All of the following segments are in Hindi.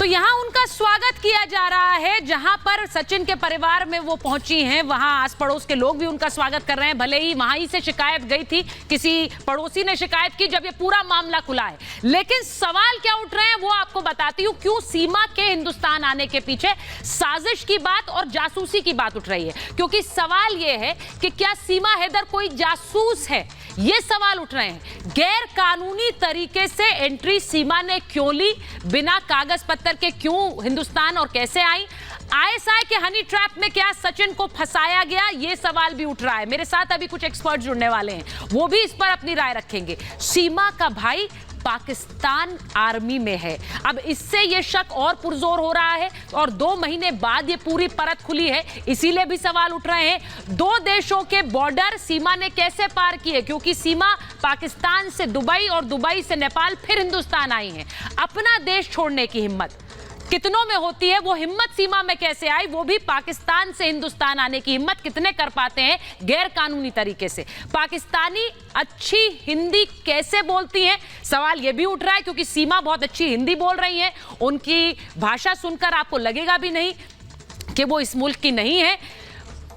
तो यहाँ उनका स्वागत किया जा रहा है। जहां पर सचिन के परिवार में वो पहुंची हैं, वहां आस पड़ोस के लोग भी उनका स्वागत कर रहे हैं। भले ही वहां ही से शिकायत गई थी, किसी पड़ोसी ने शिकायत की जब ये पूरा मामला खुला है, लेकिन सवाल क्या उठ रहे हैं वो आपको बताती हूँ। क्यों सीमा के हिंदुस्तान आने के पीछे साजिश की बात और जासूसी की बात उठ रही है, क्योंकि सवाल ये है कि क्या सीमा हैदर कोई जासूस है, ये सवाल उठ रहे हैं। गैर कानूनी तरीके से एंट्री सीमा ने क्यों ली, बिना कागज पत्तर के क्यों हिंदुस्तान और कैसे आई, आईएसआई के हनी ट्रैप में क्या सचिन को फंसाया गया, ये सवाल भी उठ रहा है। मेरे साथ अभी कुछ एक्सपर्ट जुड़ने वाले हैं, वो भी इस पर अपनी राय रखेंगे। सीमा का भाई पाकिस्तान आर्मी में है, अब इससे ये शक और पुरजोर हो रहा है और 2 महीने बाद ये पूरी परत खुली है, इसीलिए भी सवाल उठ रहे हैं। 2 देशों के बॉर्डर सीमा ने कैसे पार किए, क्योंकि सीमा पाकिस्तान से दुबई और दुबई से नेपाल फिर हिंदुस्तान आई है। अपना देश छोड़ने की हिम्मत कितनों में होती है, वो हिम्मत सीमा में कैसे आई, वो भी पाकिस्तान से हिंदुस्तान आने की हिम्मत कितने कर पाते हैं गैर कानूनी तरीके से। पाकिस्तानी अच्छी हिंदी कैसे बोलती हैं, सवाल ये भी उठ रहा है, क्योंकि सीमा बहुत अच्छी हिंदी बोल रही हैं। उनकी भाषा सुनकर आपको लगेगा भी नहीं कि वो इस मुल्क की नहीं है।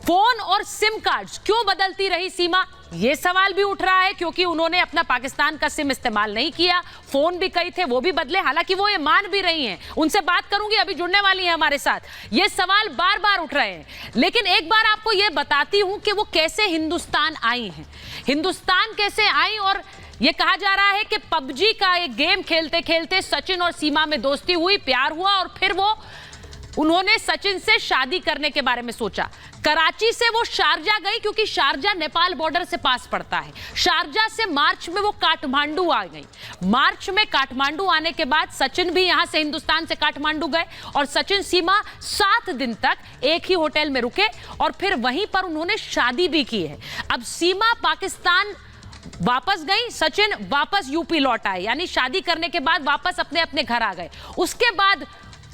फोन और सिम कार्ड्स क्यों बदलती रही सीमा, ये सवाल भी उठ रहा है, क्योंकि उन्होंने अपना पाकिस्तान का सिम इस्तेमाल नहीं किया। फोन भी कई थे वो भी बदले, हालांकि वो ये मान भी रही हैं। उनसे बात करूंगी, अभी जुड़ने वाली हैं हमारे साथ। ये सवाल बार बार उठ रहे हैं, लेकिन एक बार आपको ये बताती हूं कि वो कैसे हिंदुस्तान आई हैं, हिंदुस्तान कैसे आई। और ये कहा जा रहा है कि पबजी का एक गेम खेलते खेलते सचिन और सीमा में दोस्ती हुई, प्यार हुआ और फिर उन्होंने सचिन से शादी करने के बारे में सोचा। कराची से वो शारजा गई, क्योंकि शारजा नेपाल बॉर्डर से पास पड़ता है। शारजा से मार्च में वो काठमांडू आ गई। मार्च में काठमांडू आने के बाद सचिन भी यहां से हिंदुस्तान से काठमांडू गए और सचिन सीमा 7 दिन तक एक ही होटल में रुके और फिर वहीं पर उन्होंने शादी भी की है। अब सीमा पाकिस्तान वापस गई, सचिन वापस यूपी लौट आए, यानी शादी करने के बाद वापस अपने अपने घर आ गए। उसके बाद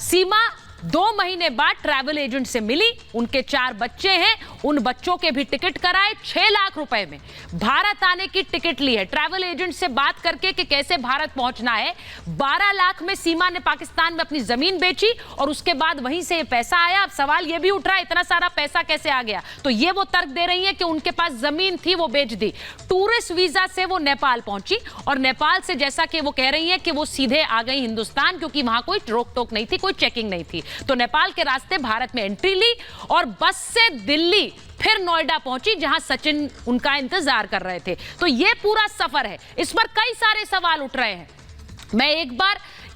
सीमा 2 महीने बाद ट्रैवल एजेंट से मिली, उनके 4 बच्चे हैं, उन बच्चों के भी टिकट कराए। 6 लाख रुपए में भारत आने की टिकट ली है, ट्रैवल एजेंट से बात करके कि कैसे भारत पहुंचना है। 12 लाख में सीमा ने पाकिस्तान में अपनी जमीन बेची और उसके बाद वहीं से ये पैसा आया। अब सवाल ये भी उठ रहा है, इतना सारा पैसा कैसे आ गया, तो ये वो तर्क दे रही है कि उनके पास जमीन थी, वो बेच दी। टूरिस्ट वीजा से वो नेपाल पहुंची और नेपाल से जैसा कि वो कह रही है कि वो सीधे आ गई हिंदुस्तान, क्योंकि वहां कोई रोक टोक नहीं थी, कोई चेकिंग नहीं थी। तो नेपाल के रास्ते भारत में एंट्री ली और बस से दिल्ली फिर नोएडा पहुंची, जहां सचिन उनका इंतजार कर रहे थे। तो ये पूरा सफर है, इस पर कई सारे सवाल उठ रहे हैं।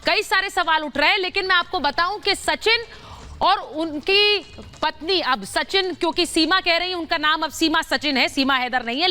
कई सारे सवाल उठ रहे हैं, लेकिन मैं आपको बताऊं कि सचिन और उनकी पत्नी, अब सचिन, क्योंकि सीमा कह रही है उनका नाम अब सीमा सचिन है, सीमा हैदर नहीं है।